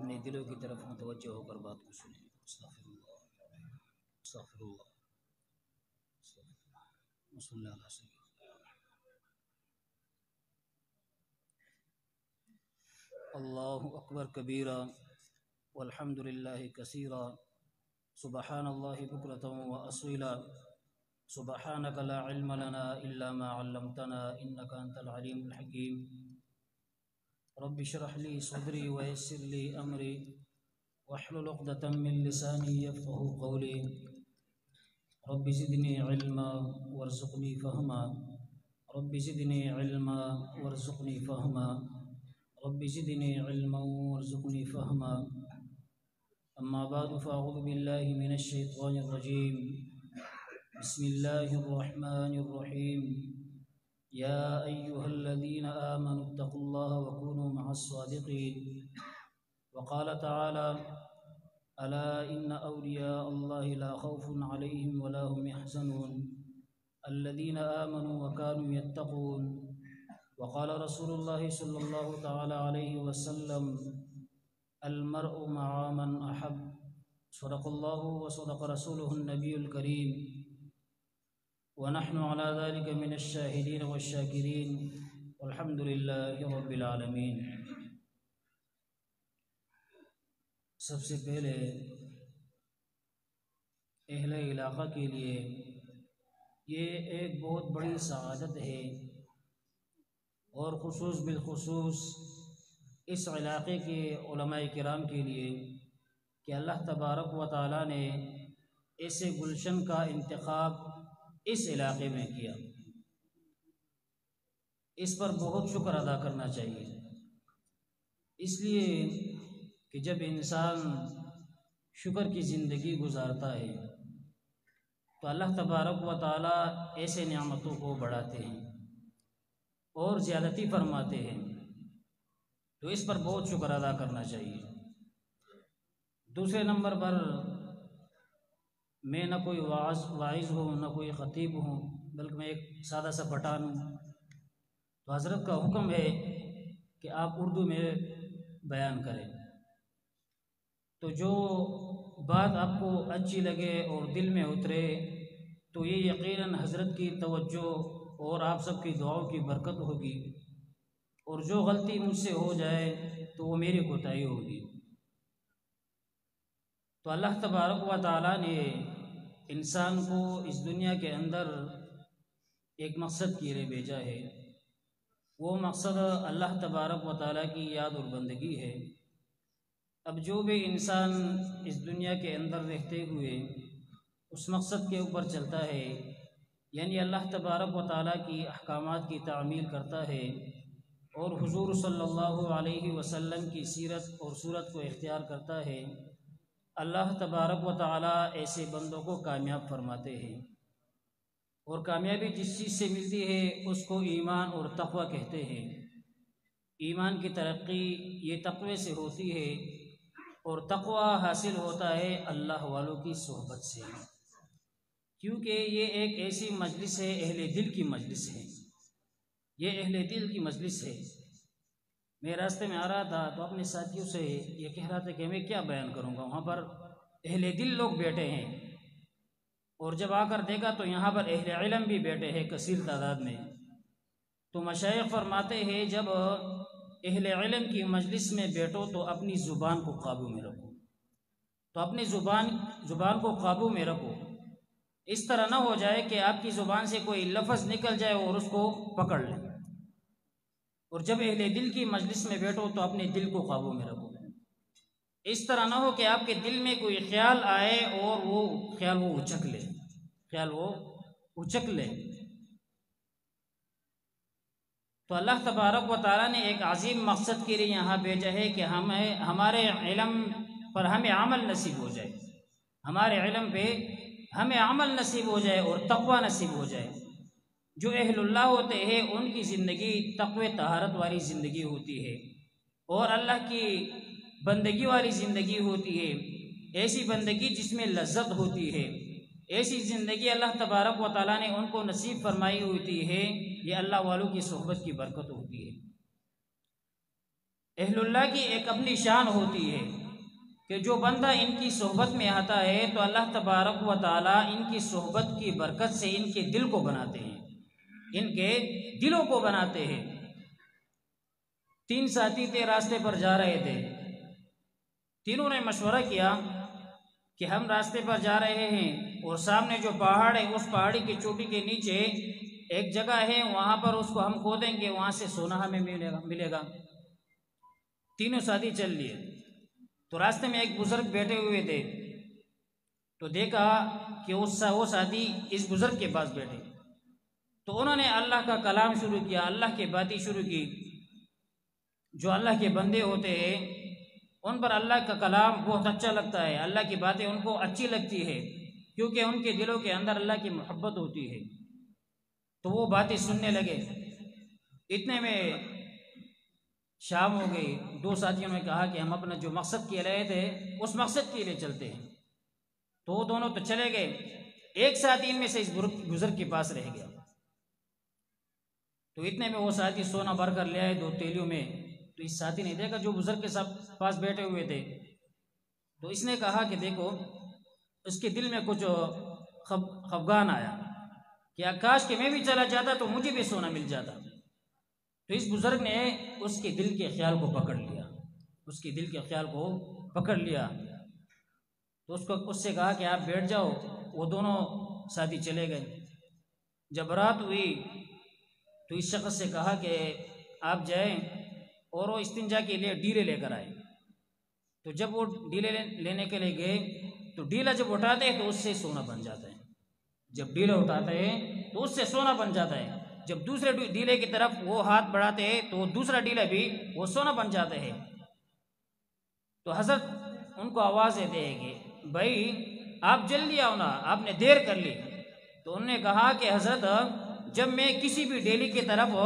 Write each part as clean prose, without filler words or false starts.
اپنے دلوں کی طرف متوجہ ہو کر بات کو سنیں۔ استغفر اللہ، استغفر اللہ، صلی اللہ علیہ وسلم۔ اللہ اکبر کبیرا والحمد للہ کثیرا سبحان اللہ بکرۃ واصیلا سبحانک لا علم لنا الا ما علمتنا انک انت العلیم الحکیم۔ رب اشرح لي صدري ويسر لي امري واحلل عقدة من لساني يفقهوا قولي رب زدني علما وارزقني فهما رب زدني علما وارزقني فهما رب زدني علما وارزقني فهما اما بعد فاعوذ بالله من الشيطان الرجيم بسم الله الرحمن الرحيم يا أيها الذين آمنوا اتقوا الله وكونوا مع الصادقين وقال تعالى ألا إن أولياء الله لا خوف عليهم ولا هم يحزنون الذين آمنوا وكانوا يتقون وقال رسول الله صلى الله تعالى عليه وسلم المرء مع من أحب صدق الله وصدق رسوله النبي الكريم ونحن على ذلك من الشاهدين والشاكرين والحمد لله رب العالمين۔ سب سے پہلے اہل علاقہ کے لیے یہ ایک بہت بڑی سعادت ہے، اور خصوص بالخصوص اس علاقے کے علماء کرام کے لیے کہ اللہ تبارک و تعالیٰ نے ایسے گلشن کا انتخاب اس علاقے میں کیا۔ اس پر بہت شکر ادا کرنا چاہیے، اس لیے کہ جب انسان شکر کی زندگی گزارتا ہے تو اللہ تبارک و تعالیٰ ایسے نعمتوں کو بڑھاتے ہیں اور زیادتی فرماتے ہیں، تو اس پر بہت شکر ادا کرنا چاہیے۔ دوسرے نمبر پر میں نہ کوئی واعظ ہوں، نہ کوئی خطیب ہوں، بلکہ میں ایک سادہ سا پٹھان ہوں، تو حضرت کا حکم ہے کہ آپ اردو میں بیان کریں، تو جو بات آپ کو اچھی لگے اور دل میں اترے تو یہ یقیناً حضرت کی توجہ اور آپ سب کی دعاؤں کی برکت ہوگی، اور جو غلطی مجھ سے ہو جائے تو وہ میری کوتاہی ہوگی۔ تو اللہ تبارک و تعالیٰ نے انسان کو اس دنیا کے اندر ایک مقصد کے لیے بھیجا ہے، وہ مقصد اللہ تبارک و تعالیٰ کی یاد اور بندگی ہے۔ اب جو بھی انسان اس دنیا کے اندر رہتے ہوئے اس مقصد کے اوپر چلتا ہے، یعنی اللہ تبارک و تعالیٰ کی احکامات کی تعمیل کرتا ہے اور حضور صلی اللہ علیہ وسلم کی سیرت اور صورت کو اختیار کرتا ہے، اللہ تبارک و تعالیٰ ایسے بندوں کو کامیاب فرماتے ہیں، اور کامیابی جس چیز سے ملتی ہے اس کو ایمان اور تقوی کہتے ہیں۔ ایمان کی ترقی یہ تقوی سے ہوتی ہے، اور تقوی حاصل ہوتا ہے اللہ والوں کی صحبت سے، کیونکہ یہ ایک ایسی مجلس ہے، اہل دل کی مجلس ہے، یہ اہل دل کی مجلس ہے۔ میں راستے میں آ رہا تھا تو اپنے ساتھیوں سے یہ کہہ رہا تھا کہ میں کیا بیان کروں گا، وہاں پر اہل دل لوگ بیٹھے ہیں، اور جب آ کر دیکھا تو یہاں پر اہل علم بھی بیٹھے ہیں کثیر تعداد میں۔ تو مشائخ فرماتے ہیں جب اہل علم کی مجلس میں بیٹھو تو اپنی زبان کو قابو میں رکھو، تو اپنی زبان کو قابو میں رکھو، اس طرح نہ ہو جائے کہ آپ کی زبان سے کوئی لفظ نکل جائے اور اس کو پکڑ لیں۔ اور جب اہل دل کی مجلس میں بیٹھو تو اپنے دل کو قابو میں رکھو، اس طرح نہ ہو کہ آپ کے دل میں کوئی خیال آئے اور وہ خیال وہ اچک لے۔ تو اللہ تبارک و تعالیٰ نے ایک عظیم مقصد کے لیے یہاں بھیجا ہے کہ ہمارے علم پر ہمیں عمل نصیب ہو جائے، ہمارے علم پہ ہمیں عمل نصیب ہو جائے اور تقوی نصیب ہو جائے۔ جو اہل اللہ ہوتے ہیں ان کی زندگی تقوی طہارت والی زندگی ہوتی ہے، اور اللہ کی بندگی والی زندگی ہوتی ہے، ایسی بندگی جس میں لذت ہوتی ہے، ایسی زندگی اللہ تبارک و تعالیٰ نے ان کو نصیب فرمائی ہوتی ہے، یہ اللہ والوں کی صحبت کی برکت ہوتی ہے۔ اہل اللہ کی ایک اپنی شان ہوتی ہے کہ جو بندہ ان کی صحبت میں آتا ہے تو اللہ تبارک و تعالیٰ ان کی صحبت کی برکت سے ان کے دل کو بناتے ہیں، ان کے دلوں کو بناتے ہیں۔ 3 ساتھی تھے، راستے پر جا رہے تھے، تینوں نے مشورہ کیا کہ ہم راستے پر جا رہے ہیں اور سامنے جو پہاڑ ہے اس پہاڑی کی چوٹی کے نیچے ایک جگہ ہے، وہاں پر اس کو ہم کھودیں گے، وہاں سے سونا ہمیں ملے گا۔ تینوں ساتھی چل لیے۔ تو راستے میں ایک بزرگ بیٹھے ہوئے تھے، تو دیکھا کہ وہ ساتھی اس بزرگ کے پاس بیٹھے، تو انہوں نے اللہ کا کلام شروع کیا، اللہ کی باتیں شروع کی۔ جو اللہ کے بندے ہوتے ہیں ان پر اللہ کا کلام بہت اچھا لگتا ہے، اللہ کی باتیں ان کو اچھی لگتی ہے، کیونکہ ان کے دلوں کے اندر اللہ کی محبت ہوتی ہے۔ تو وہ باتیں سننے لگے۔ اتنے میں شام ہو گئی۔ 2 ساتھیوں نے کہا کہ ہم اپنا جو مقصد کے رہے تھے اس مقصد کے لیے چلتے ہیں، تو وہ دونوں تو چلے گئے، ایک ساتھی ان میں سے اس بزرگ کے پاس رہ گیا۔ تو اتنے میں وہ ساتھی سونا بھر کر لے آئے 2 تیلیوں میں۔ تو اس ساتھی نے دیکھا جو بزرگ کے پاس بیٹھے ہوئے تھے، تو اس نے کہا کہ دیکھو، اس کے دل میں کچھ خفگان آیا کہ کاش کہ میں بھی چلا جاتا تو مجھے بھی سونا مل جاتا۔ تو اس بزرگ نے اس کے دل کے خیال کو پکڑ لیا، اس کے دل کے خیال کو پکڑ لیا۔ تو اس سے کہا کہ آپ بیٹھ جاؤ۔ وہ دونوں ساتھی چلے گئے۔ جب رات ہوئی تو اس شخص سے کہا کہ آپ جائیں، اور وہ استنجا کے لیے ڈیلے لے کر آئے۔ تو جب وہ ڈیلے لینے کے لیے گئے تو ڈیلا جب اٹھاتے ہیں تو اس سے سونا بن جاتا ہے، جب ڈیلا اٹھاتے ہیں تو اس سے سونا بن جاتا ہے۔ جب دوسرے ڈیلے کی طرف وہ ہاتھ بڑھاتے ہیں تو دوسرا ڈیلا بھی وہ سونا بن جاتا ہے۔ تو حضرت ان کو آواز دیتے ہیں کہ بھائی آپ جلدی آؤ نا، آپ نے دیر کر لی۔ تو انہوں نے کہا کہ حضرت جب میں کسی بھی ڈیلی کی طرف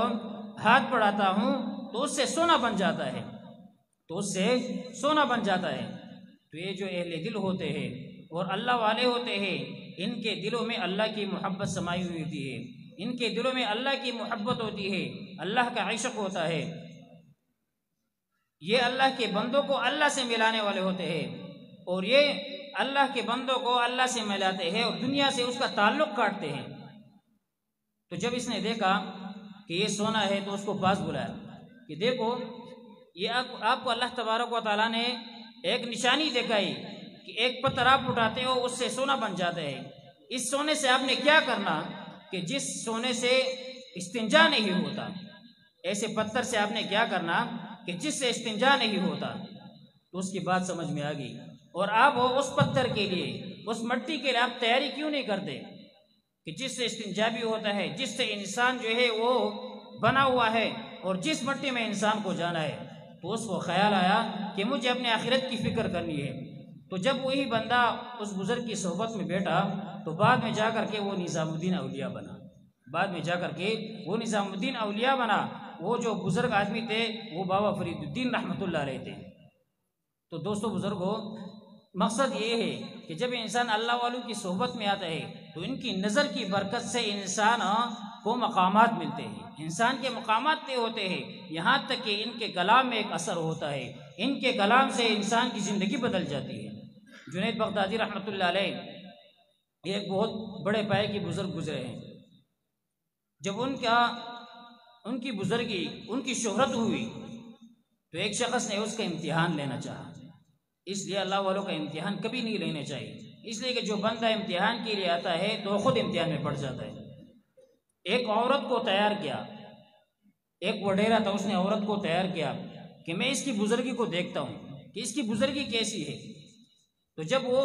ہاتھ بڑھاتا ہوں تو اس سے سونا بن جاتا ہے، تو اس سے سونا بن جاتا ہے۔ تو یہ جو اہل دل ہوتے ہیں اور اللہ والے ہوتے ہیں، ان کے دلوں میں اللہ کی محبت سمائی ہوئی ہوتی ہے، ان کے دلوں میں اللہ کی محبت ہوتی ہے، اللہ کا عشق ہوتا ہے۔ یہ اللہ کے بندوں کو اللہ سے ملانے والے ہوتے ہیں، اور یہ اللہ کے بندوں کو اللہ سے ملاتے ہیں اور دنیا سے اس کا تعلق کاٹتے ہیں۔ تو جب اس نے دیکھا کہ یہ سونا ہے تو اس کو پاس بلایا کہ دیکھو، یہ آپ کو اللہ تبارک و تعالیٰ نے ایک نشانی دکھائی کہ ایک پتھر آپ اٹھاتے ہو اس سے سونا بن جاتا ہے۔ اس سونے سے آپ نے کیا کرنا کہ جس سونے سے استنجا نہیں ہوتا، ایسے پتھر سے آپ نے کیا کرنا کہ جس سے استنجا نہیں ہوتا۔ تو اس کی بات سمجھ میں آ گئی، اور آپ اس پتھر کے لیے، اس مٹی کے لیے آپ تیاری کیوں نہیں کرتے کہ جس سے استنجا بھی ہوتا ہے، جس سے انسان جو ہے وہ بنا ہوا ہے، اور جس مٹی میں انسان کو جانا ہے۔ تو اس کو خیال آیا کہ مجھے اپنے آخرت کی فکر کرنی ہے۔ تو جب وہی بندہ اس بزرگ کی صحبت میں بیٹھا تو بعد میں جا کر کے وہ نظام الدین اولیاء بنا، بعد میں جا کر کے وہ نظام الدین اولیاء بنا۔ وہ جو بزرگ آدمی تھے وہ بابا فرید الدین رحمۃ اللہ علیہ تھے۔ تو دوستو بزرگوں، مقصد یہ ہے کہ جب انسان اللہ والوں کی صحبت میں آتا ہے تو ان کی نظر کی برکت سے انسان کو مقامات ملتے ہیں، انسان کے مقامات طے ہوتے ہیں، یہاں تک کہ ان کے کلام میں ایک اثر ہوتا ہے، ان کے کلام سے انسان کی زندگی بدل جاتی ہے۔ جنید بغدادی رحمۃ اللہ علیہ ایک بہت بڑے پائے کے بزرگ گزرے ہیں۔ جب ان کی بزرگی، ان کی شہرت ہوئی تو ایک شخص نے اس کا امتحان لینا چاہا۔ اس لیے اللہ والوں کا امتحان کبھی نہیں لینا چاہیے، اس لیے کہ جو بندہ امتحان کے لیے آتا ہے تو وہ خود امتحان میں پڑ جاتا ہے۔ ایک عورت کو تیار کیا، ایک وڈیرا تھا، اس نے عورت کو تیار کیا کہ میں اس کی بزرگی کو دیکھتا ہوں کہ اس کی بزرگی کیسی ہے۔ تو جب وہ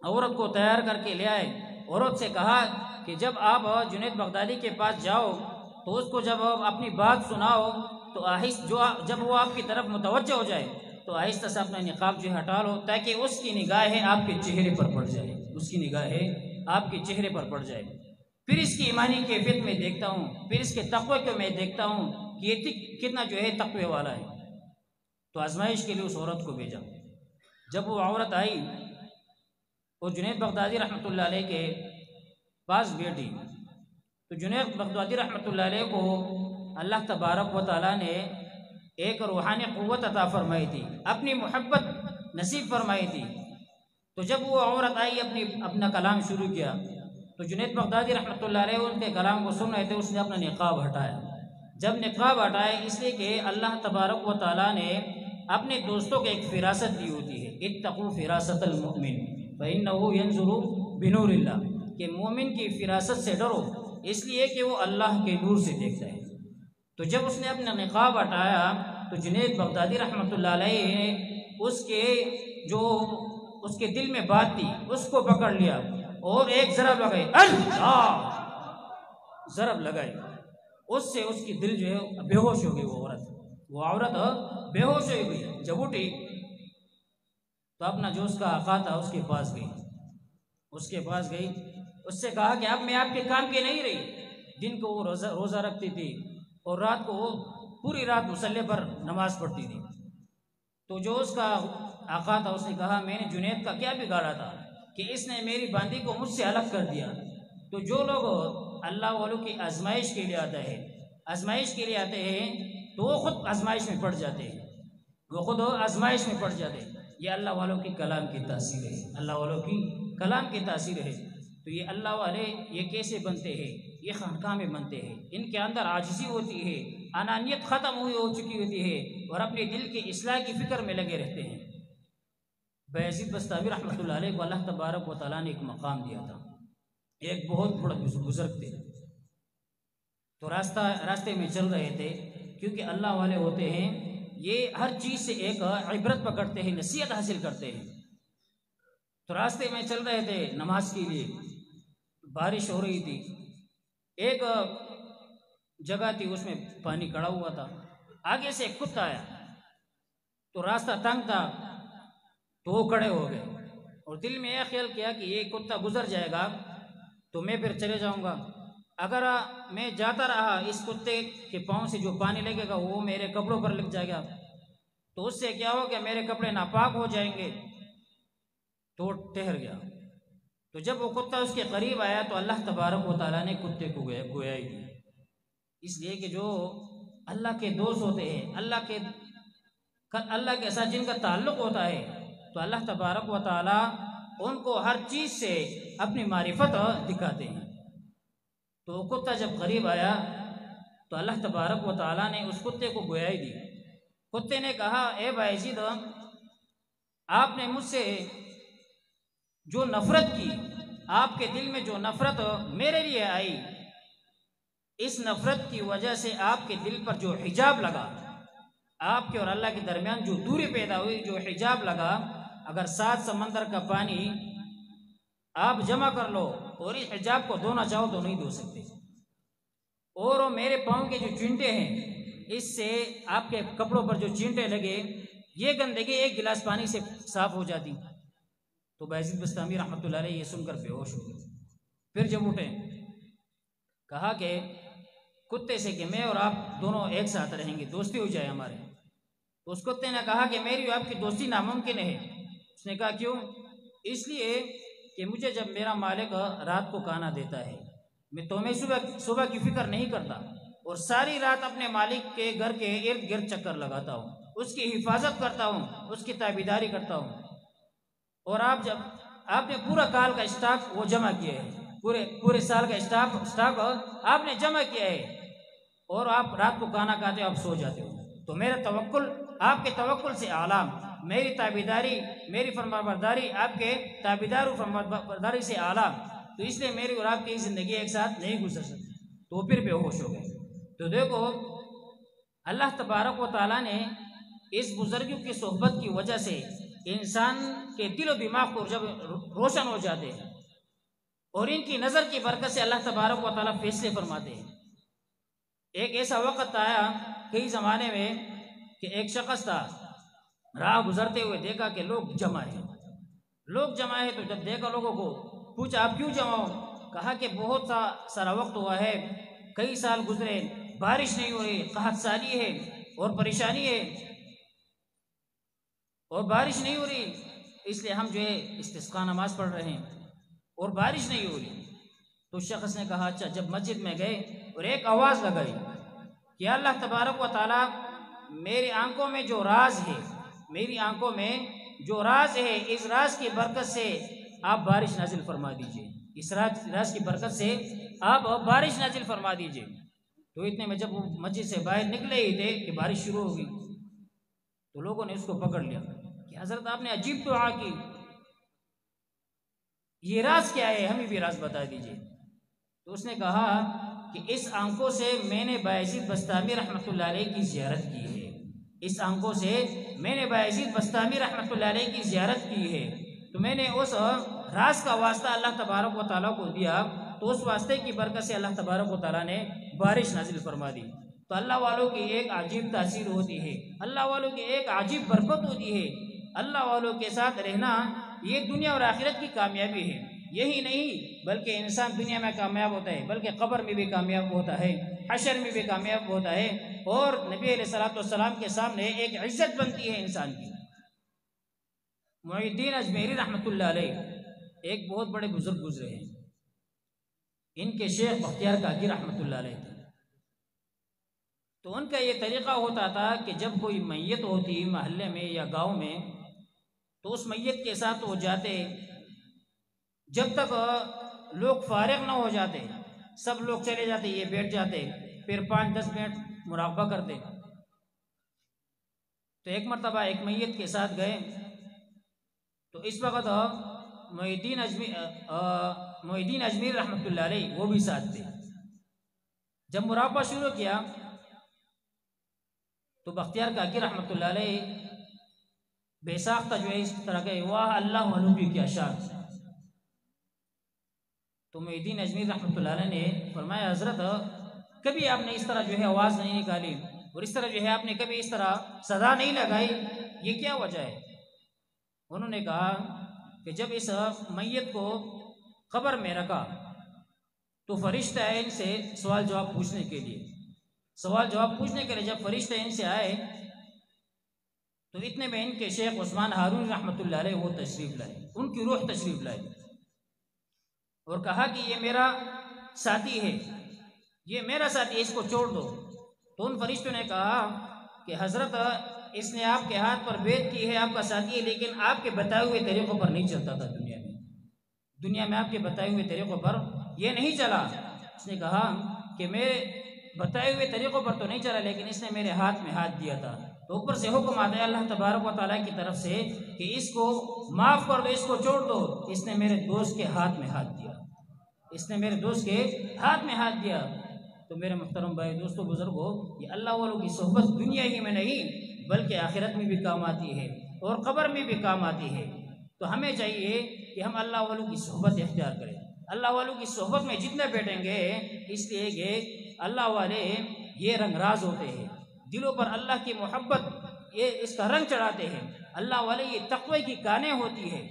عورت کو تیار کر کے لے آئے، عورت سے کہا کہ جب آپ جنید بغدادی کے پاس جاؤ تو اس کو جب اپنی بات سناؤ تو جب وہ آپ کی طرف متوجہ ہو جائے تو آہستہ سے اپنا نقاب جو ہٹا لو، تاکہ اس کی نگاہیں آپ کے چہرے پر پڑ جائے، اس کی نگاہیں آپ کے چہرے پر پڑ جائے۔ پھر اس کی ایمانی کیفیت میں دیکھتا ہوں، پھر اس کے تقوی کو میں دیکھتا ہوں کہ یہ کتنا جو ہے تقوی والا ہے۔ تو آزمائش کے لیے اس عورت کو بھیجا۔ جب وہ عورت آئی اور جنید بغدادی رحمۃ اللہ علیہ کے پاس بیٹھی تو جنید بغدادی رحمۃ اللہ علیہ کو اللہ تبارک و تعالیٰ نے ایک روحانی قوت عطا فرمائی تھی، اپنی محبت نصیب فرمائی تھی۔ تو جب وہ عورت آئی اپنا کلام شروع کیا تو جنید بغدادی رحمۃ اللہ علیہ ان کے کلام کو سن رہے تھے، اس نے اپنا نقاب ہٹایا۔ جب نقاب ہٹایا اس لیے کہ اللہ تبارک و تعالیٰ نے اپنے دوستوں کو ایک فراست دی ہوتی ہے، اتقوا فراست المؤمن فإنه ينظر بنور اللہ، کہ مومن کی فراست سے ڈرو اس لیے کہ وہ اللہ کے نور سے دیکھتا ہے۔ تو جب اس نے اپنا نقاب ہٹایا تو جنید بغدادی رحمۃ اللہ علیہ نے اس کے دل میں بات تھی اس کو پکڑ لیا اور ایک ضرب لگائی، اللہ ضرب لگائی، اس سے اس کی دل جو ہے بے ہوش ہو گئی۔ وہ عورت بے ہوش ہو گئی۔ جب اٹھی تو اپنا جو اس کا آقا تھا اس کے پاس گئی، اس سے کہا کہ اب میں آپ کے کام کی نہیں رہی۔ دن کو وہ روزہ رکھتی تھی اور رات کو وہ پوری رات مصلی پر نماز پڑھتی تھی۔ تو جو اس کا آقا تھا اس نے کہا میں نے جنید کا کیا بگاڑا تھا کہ اس نے میری باندی کو مجھ سے الگ کر دیا۔ تو جو لوگ اللہ والوں کی آزمائش کے لیے آتے ہیں تو وہ خود آزمائش میں پڑ جاتے ہیں، یہ اللہ والوں کی کلام کی تاثیر ہے۔ تو یہ اللہ والے یہ کیسے بنتے ہیں؟ یہ خانقاہ میں بنتے ہیں، ان کے اندر عاجزی ہوتی ہے، انانیت ختم ہو چکی ہوتی ہے اور اپنے دل کی اصلاح کی فکر میں لگے رہتے ہیں۔ بایزید بستامی رحمۃ اللہ علیہ کو اللہ تبارک و تعالیٰ نے ایک مقام دیا تھا، ایک بہت بڑا بزرگ تھے۔ تو راستے میں چل رہے تھے، کیونکہ اللہ والے ہوتے ہیں یہ ہر چیز سے ایک عبرت پکڑتے ہیں، نصیحت حاصل کرتے ہیں۔ تو راستے میں چل رہے تھے نماز کے لیے، بارش ہو رہی تھی، ایک جگہ تھی اس میں پانی کڑا ہوا تھا، آگے سے ایک کتا آیا تو راستہ تنگ تھا تو وہ کھڑے ہو گئے اور دل میں یہ خیال کیا کہ یہ کتا گزر جائے گا تو میں پھر چلے جاؤں گا، اگر میں جاتا رہا اس کتے کے پاؤں سے جو پانی لگے گا وہ میرے کپڑوں پر لگ جائے گا تو اس سے کیا ہوگا میرے کپڑے ناپاک ہو جائیں گے۔ تو ٹھہر گیا۔ تو جب وہ کتا اس کے قریب آیا تو اللہ تبارک و تعالیٰ نے کتے کو گویائی دی، اس لیے کہ جو اللہ کے دوست ہوتے ہیں، اللہ کے ساتھ جن کا تعلق ہوتا ہے تو اللہ تبارک و تعالیٰ ان کو ہر چیز سے اپنی معرفت دکھاتے ہیں۔ تو وہ کتا جب قریب آیا تو اللہ تبارک و تعالیٰ نے اس کتے کو گویائی دی۔ کتے نے کہا اے بایزید، آپ نے مجھ سے جو نفرت کی، آپ کے دل میں جو نفرت میرے لیے آئی، اس نفرت کی وجہ سے آپ کے دل پر جو حجاب لگا، آپ کے اور اللہ کے درمیان جو دوری پیدا ہوئی، جو حجاب لگا، اگر 7 سمندر کا پانی آپ جمع کر لو اور اس حجاب کو دھونا چاہو تو نہیں دھو سکتے، اور میرے پاؤں کے جو چینٹے ہیں اس سے آپ کے کپڑوں پر جو چینٹے لگے، یہ گندگی ایک گلاس پانی سے صاف ہو جاتی۔ تو بایزید بستامی رحمۃ اللہ علیہ یہ سن کر بے ہوش ہو گئے۔ پھر جب اٹھے کہا کہ کتے سے کہ میں اور آپ دونوں ایک ساتھ رہیں گے، دوستی ہو جائے ہمارے۔ تو اس کتے نے کہا کہ میری اور آپ کی دوستی ناممکن ہے۔ اس نے کہا کیوں؟ اس لیے کہ مجھے جب میرا مالک رات کو کھانا دیتا ہے تو میں صبح کی فکر نہیں کرتا اور ساری رات اپنے مالک کے گھر کے ارد گرد چکر لگاتا ہوں، اس کی حفاظت کرتا ہوں، اس کی تابعداری کرتا ہوں، اور آپ نے پورا کال کا اسٹاک وہ جمع کیا ہے، پورے سال کا اسٹاک آپ نے جمع کیا ہے، اور آپ رات کو کھانا کھاتے ہو، آپ سو جاتے ہو، تو میرا توکل آپ کے توکل سے اعلیٰ، میری تابعداری، میری فرمانبرداری آپ کے تابعدار و فرمانبرداری سے اعلیٰ، تو اس لیے میری اور آپ کی زندگی ایک ساتھ نہیں گزر سکتی۔ تو وہ پھر بے ہوش ہو گئے۔ تو دیکھو اللہ تبارک و تعالیٰ نے اس بزرگوں کی صحبت کی وجہ سے انسان کے دل و دماغ کو جب روشن ہو جاتے ہیں اور ان کی نظر کی برکت سے اللہ تبارک و تعالیٰ فیصلے فرماتے ہیں۔ ایک ایسا وقت آیا کئی زمانے میں کہ ایک شخص تھا، راہ گزرتے ہوئے دیکھا کہ لوگ جمع ہیں، تو جب دیکھا لوگوں کو پوچھا آپ کیوں جمع ہو؟ کہا کہ بہت سارا وقت ہوا ہے، کئی سال گزرے، بارش نہیں ہو رہی، قحط سالی ہے اور پریشانی ہے اور بارش نہیں ہو رہی، اس لیے ہم جو ہے استسقاء نماز پڑھ رہے ہیں اور بارش نہیں ہو رہی۔ تو شخص نے کہا اچھا، جب مسجد میں گئے اور ایک آواز لگائی کہ اللہ تبارک و تعالیٰ میری آنکھوں میں جو راز ہے، میری آنکھوں میں جو راز ہے، اس راز کی برکت سے آپ بارش نازل فرما دیجئے، اس راز کی برکت سے آپ بارش نازل فرما دیجئے۔ تو اتنے میں جب وہ مسجد سے باہر نکلے ہی تھے کہ بارش شروع ہوگی، تو لوگوں نے اس کو پکڑ لیا کہ حضرت آپ نے عجیب دعا کی، یہ راز کیا ہے، ہمیں بھی راز بتا دیجئے۔ تو اس نے کہا کہ اس آنکھوں سے میں نے بایزید بستامی رحمۃ اللہ علیہ کی زیارت کی ہے، اس آنکھوں سے میں نے بایزید بستامی رحمۃ اللہ علیہ کی زیارت کی ہے، تو میں نے اس راز کا واسطہ اللہ تبارک و تعالیٰ کو دیا، تو اس واسطے کی برکت سے اللہ تبارک و تعالیٰ نے بارش نازل فرما دی۔ تو اللہ والوں کی ایک عجیب تاثیر ہوتی ہے، اللہ والوں کی ایک عجیب برکت ہوتی ہے۔ اللہ والوں کے ساتھ رہنا یہ دنیا اور آخرت کی کامیابی ہے۔ یہی نہیں بلکہ انسان دنیا میں کامیاب ہوتا ہے، بلکہ قبر میں بھی کامیاب ہوتا ہے، حشر میں بھی کامیاب ہوتا ہے، اور نبی علیہ السلام کے سامنے ایک عزت بنتی ہے انسان کی۔ محی الدین اجمیری رحمۃ اللہ علیہ ایک بہت بڑے بزرگ گزرے ہیں، ان کے شیخ بختیار کاکی رحمۃ اللہ علیہ تھے۔ تو ان کا یہ طریقہ ہوتا تھا کہ جب کوئی میت ہوتی محلے میں یا گاؤں میں، تو اس میت کے ساتھ وہ جاتے، جب تک لوگ فارغ نہ ہو جاتے، سب لوگ چلے جاتے، یہ بیٹھ جاتے، پھر 5-10 منٹ مراقبہ کرتے۔ تو ایک مرتبہ ایک میت کے ساتھ گئے، تو اس وقت محی الدین اجمیری رحمۃ اللہ علیہ وہ بھی ساتھ تھے۔ جب مراقبہ شروع کیا تو بختیار کاکی رحمۃ اللہ علیہ بے ساختہ جو ہے اس طرح کہ واہ اللہ والوں کی کیا شان۔ تو محی الدین اجمیری رحمۃ اللہ علیہ نے فرمایا حضرت کبھی آپ نے اس طرح جو ہے آواز نہیں نکالی، اور اس طرح جو ہے آپ نے کبھی اس طرح صدا نہیں لگائی، یہ کیا وجہ ہے؟ انہوں نے کہا کہ جب اس میت کو قبر میں رکھا تو فرشتہ آئے ان سے سوال جواب پوچھنے کے لیے، جب فرشتہ ان سے آئے تو اتنے میں ان کے شیخ عثمان ہارون رحمۃ اللہ علیہ وہ تشریف لائے، ان کی روح تشریف لائے، اور کہا کہ یہ میرا ساتھی ہے، یہ میرا ساتھی ہے، اس کو چھوڑ دو۔ تو ان فرشتوں نے کہا کہ حضرت اس نے آپ کے ہاتھ پر بیعت کی ہے، آپ کا ساتھی ہے، لیکن آپ کے بتائے ہوئے طریقوں پر نہیں چلتا تھا، دنیا میں آپ کے بتائے ہوئے طریقوں پر یہ نہیں چلا۔ اس نے کہا کہ میرے بتائے ہوئے طریقوں پر تو نہیں چلا، لیکن اس نے میرے ہاتھ میں ہاتھ دیا تھا۔ تو اوپر سے حکم آتا ہے اللہ تبارک و تعالیٰ کی طرف سے کہ اس کو معاف کر دو، اس کو چھوڑ دو۔ اس نے میرے دوست کے ہاتھ میں ہاتھ دیا، اس نے میرے دوست کے ہاتھ میں ہاتھ دیا۔ تو میرے محترم بھائی، دوستو، بزرگوں، یہ اللہ والوں کی صحبت دنیا ہی میں نہیں بلکہ آخرت میں بھی کام آتی ہے اور قبر میں بھی کام آتی ہے۔ تو ہمیں چاہیے کہ ہم اللہ والوں کی صحبت اختیار کریں۔ اللہ والوں کی صحبت میں جتنے بیٹھیں گے، اس لیے کہ اللہ والے یہ رنگ راز ہوتے ہیں، دلوں پر اللہ کی محبت یہ اس کا رنگ چڑھاتے ہیں۔ اللہ والے یہ تقوی کی کانیں ہوتی ہے،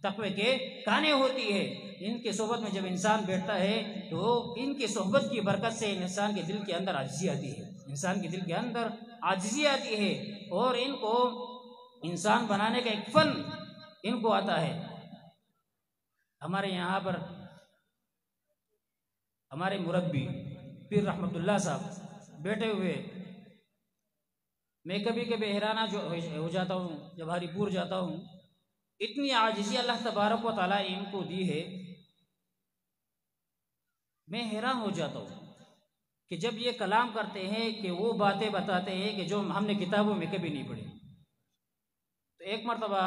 تقوی کے کانیں ہوتی ہے۔ ان کے صحبت میں جب انسان بیٹھتا ہے تو ان کی صحبت کی برکت سے انسان کے دل کے اندر عاجزی آتی ہے، انسان کے دل کے اندر عاجزی آتی ہے، اور ان کو انسان بنانے کا ایک فن ان کو آتا ہے۔ ہمارے یہاں پر ہمارے مربی پیر رحمت اللہ صاحب بیٹھے ہوئے، میں کبھی کبھی حیرانہ جو ہو جاتا ہوں جب ہری پور جاتا ہوں، اتنی عاجزی اللہ تبارک و تعالیٰ نے ان کو دی ہے، میں حیران ہو جاتا ہوں کہ جب یہ کلام کرتے ہیں کہ وہ باتیں بتاتے ہیں کہ جو ہم نے کتابوں میں کبھی نہیں پڑھی۔ تو ایک مرتبہ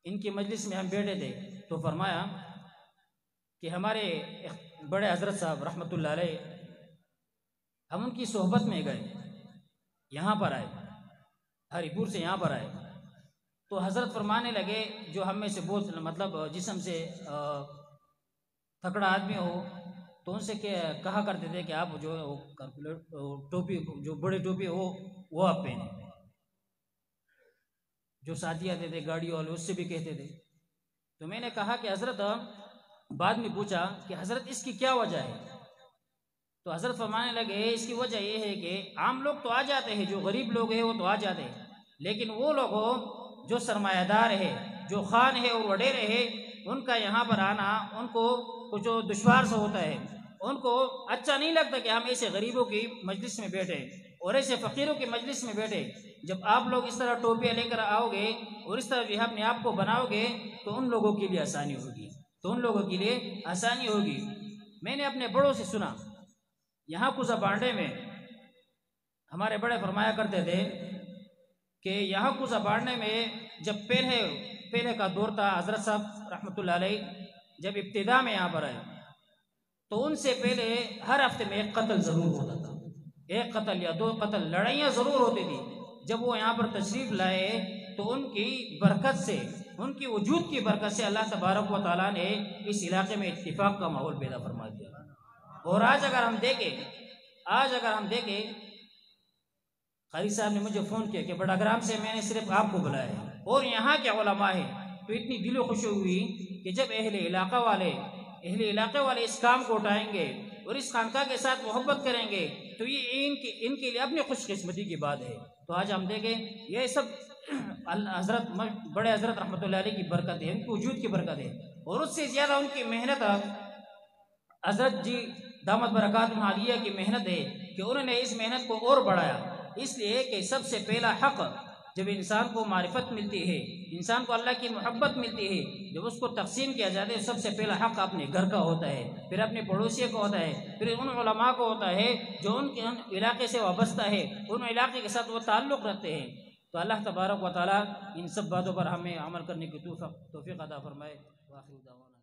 ان کی مجلس میں ہم بیٹھے تھے تو فرمایا کہ ہمارے بڑے حضرت صاحب رحمۃ اللہ علیہ، ہم ان کی صحبت میں گئے، یہاں پر آئے، ہری پور سے یہاں پر آئے، تو حضرت فرمانے لگے جو ہم میں سے بہت مطلب جسم سے تھکڑا آدمی ہو تو ان سے کہا کرتے تھے کہ آپ جو ٹوپی، جو بڑے ٹوپی ہو وہ آپ پہنے، جو ساتھی آتے تھے گاڑی والے اس سے بھی کہتے تھے۔ تو میں نے کہا کہ حضرت، بعد میں پوچھا کہ حضرت اس کی کیا وجہ ہے؟ تو حضرت فرمانے لگے اس کی وجہ یہ ہے کہ عام لوگ تو آ جاتے ہیں، جو غریب لوگ ہیں وہ تو آ جاتے ہیں، لیکن وہ لوگ جو سرمایہ دار ہے، جو خان ہے اور وڈیرے ہے، ان کا یہاں پر آنا ان کو کچھ دشوار سے ہوتا ہے، ان کو اچھا نہیں لگتا کہ ہم ایسے غریبوں کی مجلس میں بیٹھے، اور ایسے فقیروں کے مجلس میں بیٹھے جب آپ لوگ اس طرح ٹوپیاں لے کر آؤ گے اور اس طرح جو ہے اپنے آپ کو بناؤ گے تو ان لوگوں کے لیے آسانی ہوگی، میں نے اپنے بڑوں سے سنا، یہاں کوزہ بانڈے میں ہمارے بڑے فرمایا کرتے تھے کہ یہاں کوزہ بانڈے میں جب پہلے کا دور تھا، حضرت صاحب رحمۃ اللہ علیہ جب ابتدا میں یہاں پر آئے تو ان سے پہلے ہر ہفتے میں ایک قتل ضرور ہوتا تھا، ایک قتل یا دو قتل، لڑائیاں ضرور ہوتی تھی۔ جب وہ یہاں پر تشریف لائے تو ان کی برکت سے، ان کی وجود کی برکت سے اللہ تبارک و تعالیٰ نے اس علاقے میں اتفاق کا ماحول پیدا فرما دیا۔ اور آج اگر ہم دیکھیں قاری صاحب نے مجھے فون کیا کہ بڑاگرام سے میں نے صرف آپ کو بلایا ہے اور یہاں کے علماء ہیں، تو اتنی دل و خوشی ہوئی کہ جب اہل علاقے والے اس کام کو اٹھائیں گے اور اس خانقاہ کے ساتھ محبت کریں گے تو یہ ان کے لیے اپنی خوش قسمتی کی بات ہے۔ تو آج ہم دیکھیں یہ سب بڑے حضرت رحمۃ اللہ علیہ کی برکت ہے، ان کی وجود کی برکت ہے، اور اس سے زیادہ ان کی محنت حضرت جی دامت برکاتہم عالیہ کی محنت ہے کہ انہوں نے اس محنت کو اور بڑھایا، اس لیے کہ سب سے پہلا حق جب انسان کو معرفت ملتی ہے، انسان کو اللہ کی محبت ملتی ہے، جب اس کو تقسیم کیا جاتا ہے سب سے پہلا حق اپنے گھر کا ہوتا ہے، پھر اپنے پڑوسی کو ہوتا ہے، پھر ان علماء کو ہوتا ہے جو ان علاقے سے وابستہ ہے، ان علاقے کے ساتھ وہ تعلق رکھتے ہیں۔ تو اللہ تبارک و تعالیٰ ان سب باتوں پر ہمیں عمل کرنے کی توفیق عطا فرمائے۔ وآخر دعوانا